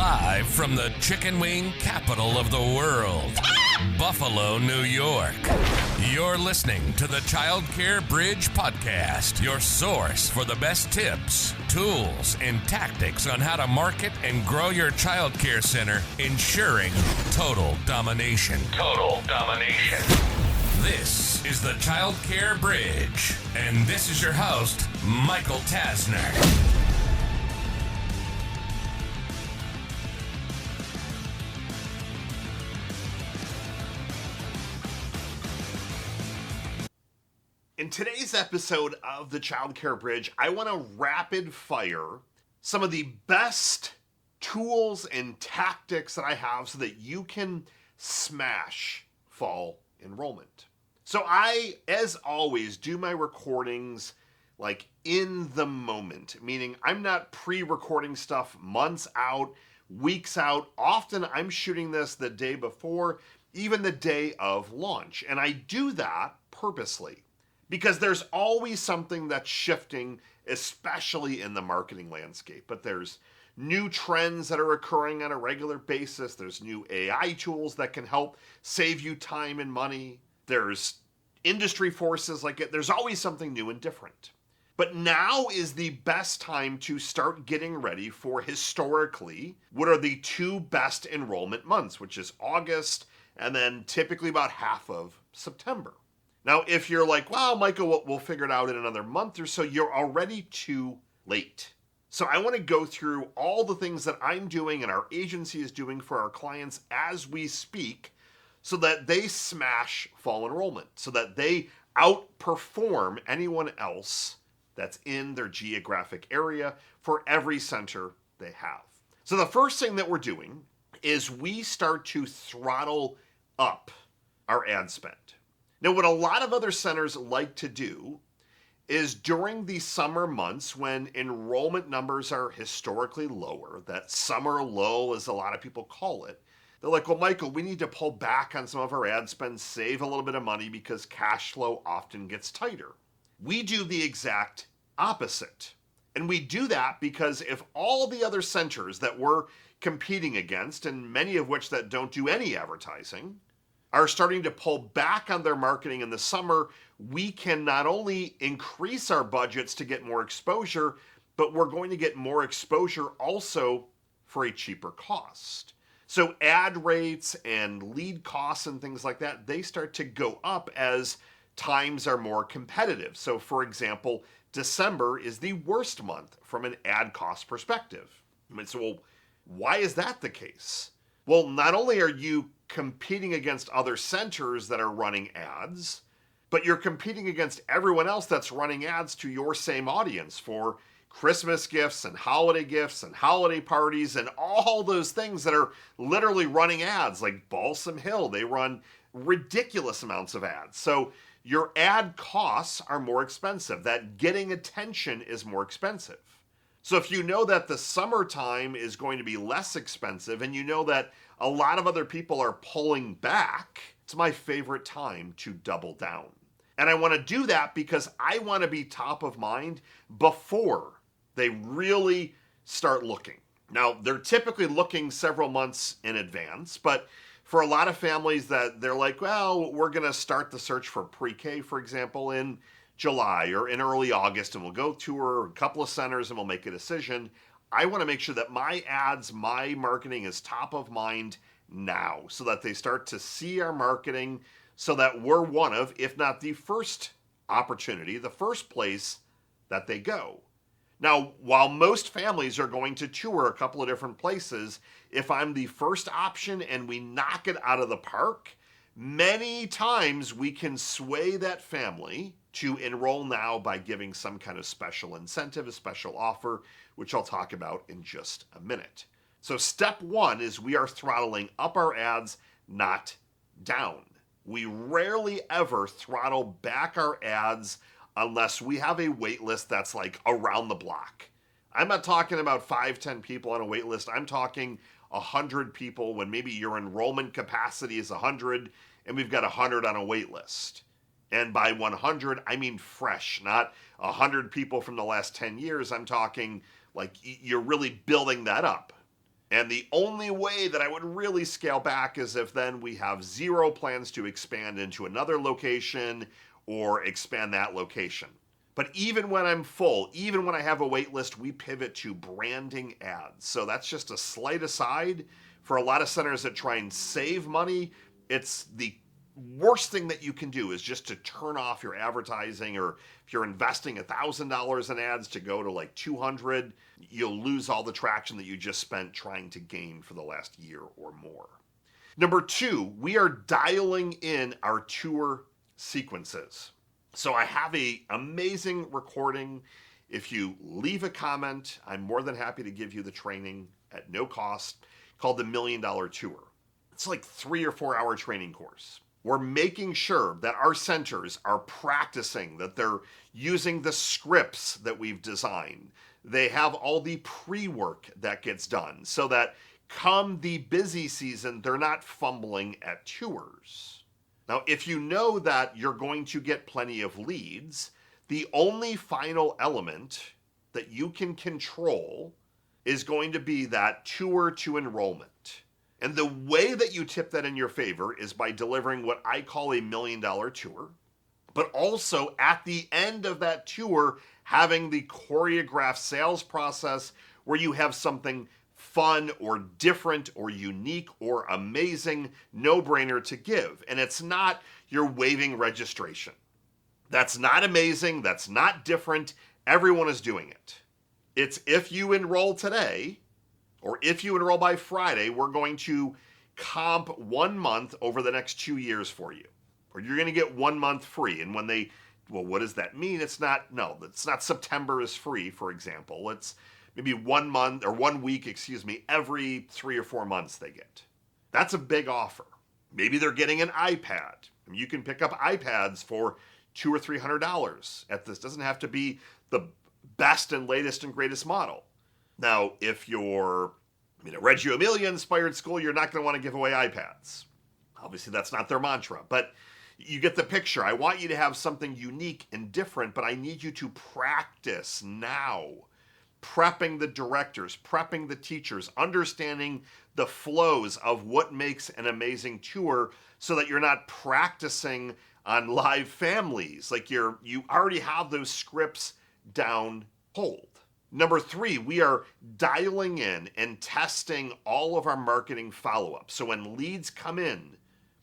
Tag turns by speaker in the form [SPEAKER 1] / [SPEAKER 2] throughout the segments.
[SPEAKER 1] Live from the chicken wing capital of the world, Buffalo, New York. You're listening to the Childcare Bridge podcast, your source for the best tips, tools, and tactics on how to market and grow your childcare center, ensuring total domination. Total domination. This is the Childcare Bridge, and this is your host, Michael Tasner.
[SPEAKER 2] In today's episode of the Childcare Bridge, I want to rapid fire some of the best tools and tactics that I have so that you can smash fall enrollment. So I, as always, do my recordings like in the moment, meaning I'm not pre-recording stuff months out, weeks out. Often I'm shooting this the day before, even the day of launch. And I do that purposely, because there's always something that's shifting, especially in the marketing landscape. But there's new trends that are occurring on a regular basis. There's new AI tools that can help save you time and money. There's industry forces like it. There's always something new and different. But now is the best time to start getting ready for historically what are the two best enrollment months, which is August and then typically about half of September. Now, if you're like, wow, Michael, we'll figure it out in another month or so, you're already too late. So I want to go through all the things that I'm doing and our agency is doing for our clients as we speak so that they smash fall enrollment, so that they outperform anyone else that's in their geographic area for every center they have. So the first thing that we're doing is we start to throttle up our ad spend. Now, what a lot of other centers like to do is during the summer months when enrollment numbers are historically lower, that summer lull as a lot of people call it, they're like, well, Michael, we need to pull back on some of our ad spend, save a little bit of money because cash flow often gets tighter. We do the exact opposite. And we do that because if all the other centers that we're competing against, and many of which that don't do any advertising, are starting to pull back on their marketing in the summer, we can not only increase our budgets to get more exposure, but we're going to get more exposure also for a cheaper cost. So ad rates and lead costs and things like that, they start to go up as times are more competitive. So for example, December is the worst month from an ad cost perspective. So, well, why is that the case? Well, not only are you competing against other centers that are running ads, but you're competing against everyone else that's running ads to your same audience for Christmas gifts and holiday parties and all those things that are literally running ads, like Balsam Hill. They run ridiculous amounts of ads. So your ad costs are more expensive. That getting attention is more expensive. So if you know that the summertime is going to be less expensive and you know that a lot of other people are pulling back, it's my favorite time to double down. And I want to do that because I want to be top of mind before they really start looking. Now, they're typically looking several months in advance, but for a lot of families that they're like, well, we're going to start the search for pre-K, for example, in July or in early August, and we'll go tour a couple of centers and we'll make a decision. I want to make sure that my ads, my marketing is top of mind now so that they start to see our marketing so that we're one of, if not the first opportunity, the first place that they go. Now, while most families are going to tour a couple of different places, if I'm the first option and we knock it out of the park, many times we can sway that family to enroll now by giving some kind of special incentive, a special offer, which I'll talk about in just a minute. So step one is we are throttling up our ads, not down. We rarely ever throttle back our ads unless we have a wait list that's like around the block. I'm not talking about 5-10 people on a wait list. I'm talking 100 people when maybe your enrollment capacity is 100 and we've got 100 on a wait list. And by 100, I mean fresh, not 100 people from the last 10 years. I'm talking like you're really building that up. And the only way that I would really scale back is if then we have zero plans to expand into another location or expand that location. But even when I'm full, even when I have a wait list, we pivot to branding ads. So that's just a slight aside. For a lot of centers that try and save money, it's the worst thing that you can do is just to turn off your advertising, or if you're investing $1,000 in ads to go to like 200, you'll lose all the traction that you just spent trying to gain for the last year or more. Number 2, we are dialing in our tour sequences. So I have an amazing recording. If you leave a comment, I'm more than happy to give you the training at no cost, called the $1 Million Tour. It's like 3 or 4 hour training course. We're making sure that our centers are practicing, that they're using the scripts that we've designed. They have all the pre-work that gets done so that come the busy season, they're not fumbling at tours. Now, if you know that you're going to get plenty of leads, the only final element that you can control is going to be that tour to enrollment. And the way that you tip that in your favor is by delivering what I call a $1 Million Tour, but also at the end of that tour, having the choreographed sales process where you have something fun or different or unique or amazing, no-brainer to give. And it's not your waiving registration. That's not amazing. That's not different. Everyone is doing it. It's if you enroll today, or if you enroll by Friday, we're going to comp 1 month over the next 2 years for you. Or you're going to get 1 month free. And when well, what does that mean? It's not September is free, for example. It's maybe 1 month or 1 week, every 3 or 4 months they get. That's a big offer. Maybe they're getting an iPad. You can pick up iPads for $200 or $300 at this. Doesn't have to be the best and latest and greatest model. Now, if you're a Reggio Emilia inspired school, you're not going to want to give away iPads. Obviously, that's not their mantra, but you get the picture. I want you to have something unique and different, but I need you to practice now. Prepping the directors, prepping the teachers, understanding the flows of what makes an amazing tour so that you're not practicing on live families. Like you already have those scripts down cold. Number 3, we are dialing in and testing all of our marketing follow-up. So when leads come in,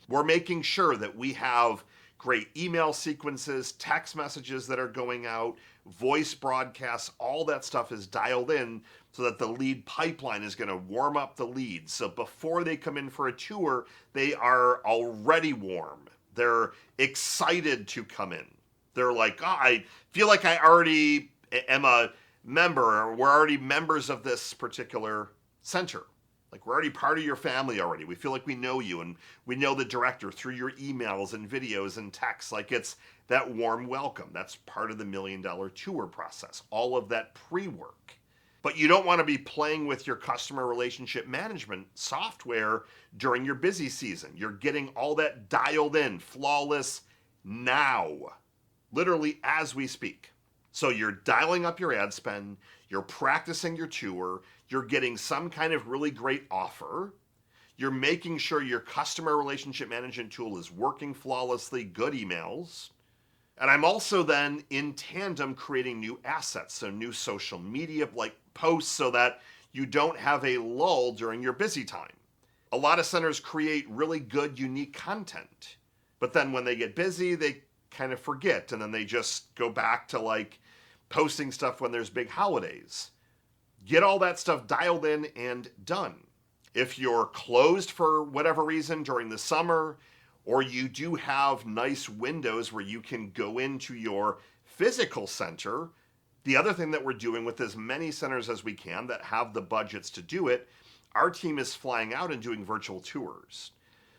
[SPEAKER 2] we're making sure that we have great email sequences, text messages that are going out, voice broadcasts, all that stuff is dialed in so that the lead pipeline is going to warm up the leads. So before they come in for a tour, they are already warm. They're excited to come in. They're like, I feel like I already am a member, or we're already members of this particular center. Like we're already part of your family already. We feel like we know you and we know the director through your emails and videos and texts. Like it's that warm welcome. That's part of the $1 Million Tour process. All of that pre-work. But you don't want to be playing with your customer relationship management software during your busy season. You're getting all that dialed in, flawless now, literally as we speak. So you're dialing up your ad spend, you're practicing your tour, you're getting some kind of really great offer, you're making sure your customer relationship management tool is working flawlessly, good emails. And I'm also then in tandem creating new assets, so new social media like posts so that you don't have a lull during your busy time. A lot of centers create really good, unique content, but then when they get busy, they kind of forget, and then they just go back to like posting stuff when there's big holidays. Get all that stuff dialed in and done. If you're closed for whatever reason during the summer, or you do have nice windows where you can go into your physical center, the other thing that we're doing with as many centers as we can that have the budgets to do it, our team is flying out and doing virtual tours.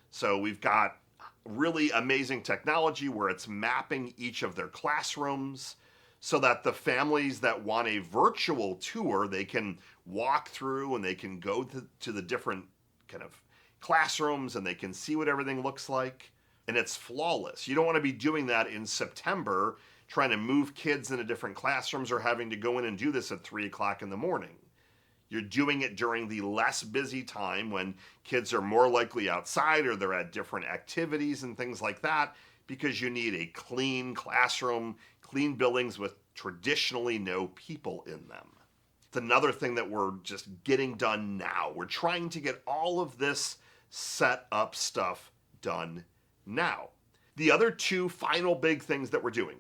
[SPEAKER 2] So we've got really amazing technology where it's mapping each of their classrooms so that the families that want a virtual tour, they can walk through and they can go to the different kind of classrooms and they can see what everything looks like. And it's flawless. You don't want to be doing that in September, trying to move kids into different classrooms or having to go in and do this at 3 o'clock in the morning. You're doing it during the less busy time when kids are more likely outside or they're at different activities and things like that, because you need a clean classroom, clean buildings with traditionally no people in them. It's another thing that we're just getting done now. We're trying to get all of this set up stuff done now. The other two final big things that we're doing.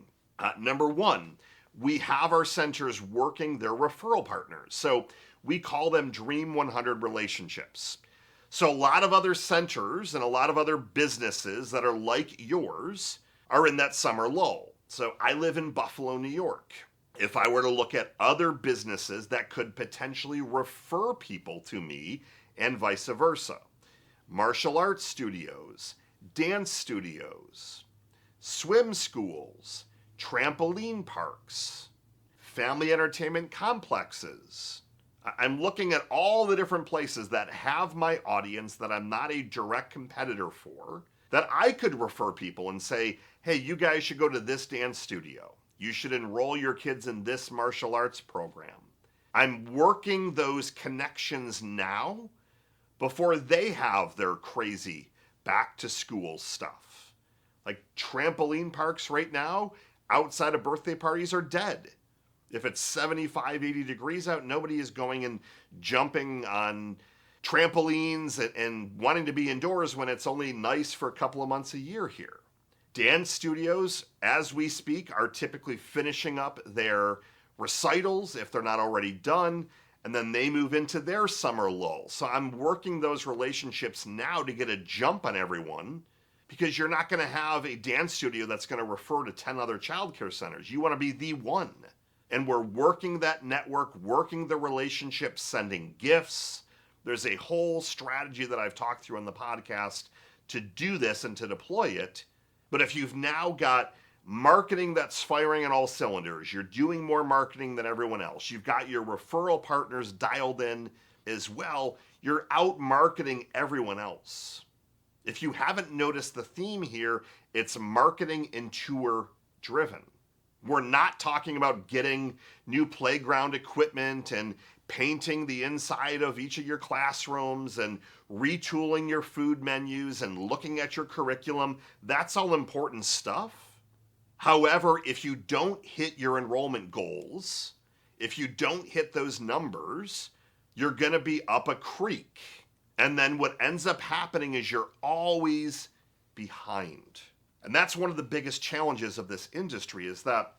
[SPEAKER 2] Number one, we have our centers working their referral partners. So we call them Dream 100 relationships. So a lot of other centers and a lot of other businesses that are like yours are in that summer lull. So I live in Buffalo, New York. If I were to look at other businesses that could potentially refer people to me and vice versa, martial arts studios, dance studios, swim schools, trampoline parks, family entertainment complexes. I'm looking at all the different places that have my audience that I'm not a direct competitor for, that I could refer people and say, hey, you guys should go to this dance studio. You should enroll your kids in this martial arts program. I'm working those connections now before they have their crazy back to school stuff. Like trampoline parks right now, outside of birthday parties, are dead. If it's 75, 80 degrees out, nobody is going and jumping on trampolines and wanting to be indoors when it's only nice for a couple of months a year here. Dance studios, as we speak, are typically finishing up their recitals if they're not already done, and then they move into their summer lull. So I'm working those relationships now to get a jump on everyone, because you're not going to have a dance studio that's going to refer to 10 other childcare centers. You want to be the one. And we're working that network, working the relationships, sending gifts. There's a whole strategy that I've talked through on the podcast to do this and to deploy it. But if you've now got marketing that's firing on all cylinders, you're doing more marketing than everyone else, you've got your referral partners dialed in as well, you're out marketing everyone else. If you haven't noticed the theme here, it's marketing and tour driven. We're not talking about getting new playground equipment and painting the inside of each of your classrooms and retooling your food menus and looking at your curriculum. That's all important stuff. However, if you don't hit your enrollment goals, if you don't hit those numbers, you're going to be up a creek. And then what ends up happening is you're always behind. And that's one of the biggest challenges of this industry, is that,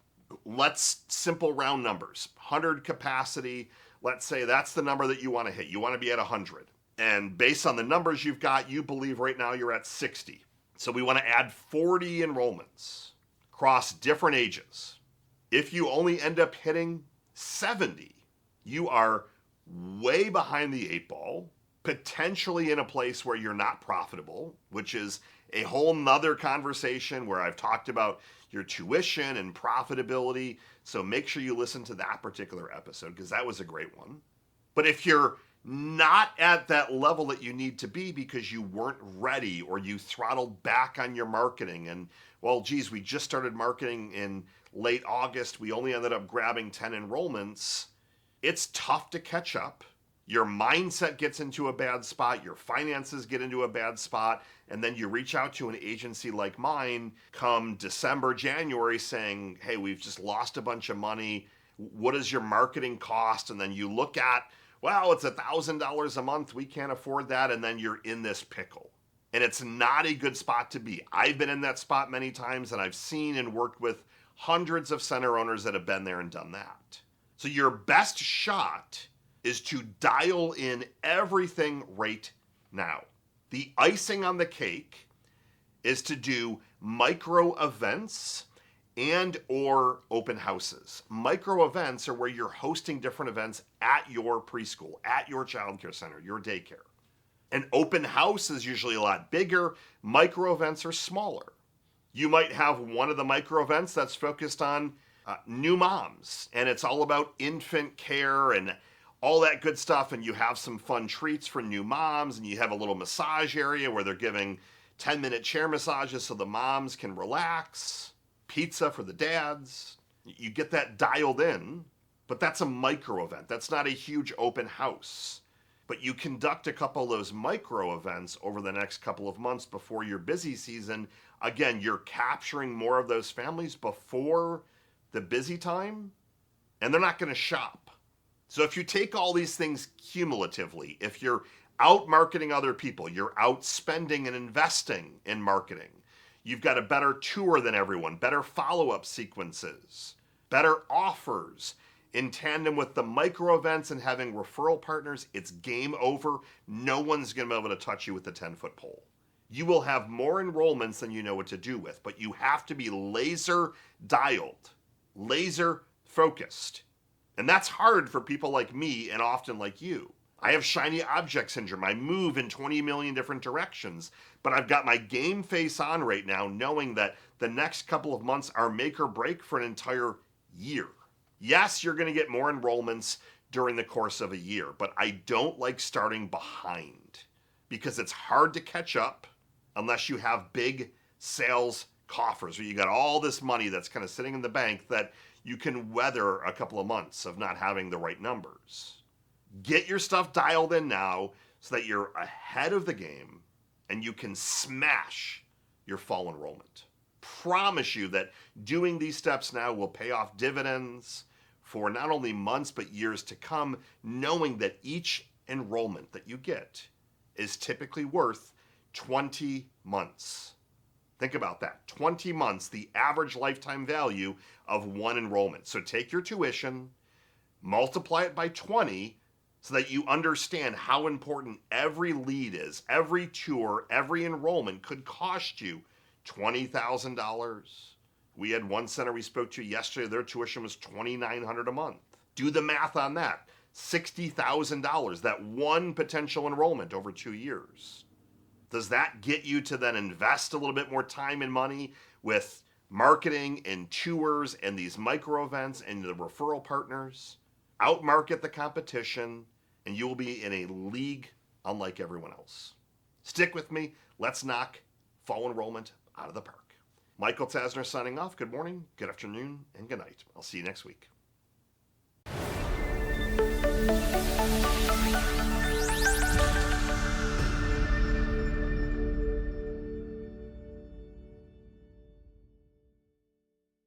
[SPEAKER 2] let's simple round numbers, 100 capacity, let's say that's the number that you want to hit. You want to be at 100. And based on the numbers you've got, you believe right now you're at 60. So we want to add 40 enrollments across different ages. If you only end up hitting 70, you are way behind the 8 ball, potentially in a place where you're not profitable, which is a whole nother conversation where I've talked about your tuition and profitability. So make sure you listen to that particular episode, because that was a great one. But if you're not at that level that you need to be because you weren't ready, or you throttled back on your marketing, and well, geez, we just started marketing in late August, we only ended up grabbing 10 enrollments, it's tough to catch up. Your mindset gets into a bad spot, your finances get into a bad spot, and then you reach out to an agency like mine come December, January saying, hey, we've just lost a bunch of money. What is your marketing cost? And then you look at, well, it's $1,000 a month. We can't afford that. And then you're in this pickle. And it's not a good spot to be. I've been in that spot many times, and I've seen and worked with hundreds of center owners that have been there and done that. So your best shot is to dial in everything right now. The icing on the cake is to do micro events and or open houses. Micro events are where you're hosting different events at your preschool, at your childcare center, your daycare. An open house is usually a lot bigger. Micro events are smaller. You might have one of the micro events that's focused on new moms, and it's all about infant care and all that good stuff, and you have some fun treats for new moms, and you have a little massage area where they're giving 10-minute chair massages so the moms can relax, pizza for the dads. You get that dialed in, But that's a micro event. That's not a huge open house. But you conduct a couple of those micro events over the next couple of months before your busy season. Again, you're capturing more of those families before the busy time, and they're not going to shop. So if you take all these things cumulatively, if you're out marketing other people, you're out spending and investing in marketing, you've got a better tour than everyone, better follow-up sequences, better offers, in tandem with the micro events and having referral partners, it's game over. No one's going to be able to touch you with the 10-foot pole. You will have more enrollments than you know what to do with, but you have to be laser dialed, laser focused. And that's hard for people like me and often like you. I have shiny object syndrome. I move in 20 million different directions, but I've got my game face on right now, knowing that the next couple of months are make or break for an entire year. Yes, you're going to get more enrollments during the course of a year, but I don't like starting behind because it's hard to catch up unless you have big sales coffers where you got all this money that's kind of sitting in the bank that you can weather a couple of months of not having the right numbers. Get your stuff dialed in now so that you're ahead of the game and you can smash your fall enrollment. Promise you that doing these steps now will pay off dividends for not only months but years to come, knowing that each enrollment that you get is typically worth 20 months. Think about that. 20 months, the average lifetime value of one enrollment. So take your tuition, multiply it by 20 so that you understand how important every lead is. Every tour, every enrollment could cost you $20,000. We had one center we spoke to yesterday, their tuition was $2,900 a month. Do the math on that. $60,000, that one potential enrollment over 2 years. Does that get you to then invest a little bit more time and money with marketing and tours and these micro events and the referral partners? Outmarket the competition, and you will be in a league unlike everyone else. Stick with me. Let's knock fall enrollment out of the park. Michael Tasner signing off. Good morning, good afternoon, and good night. I'll see you next week.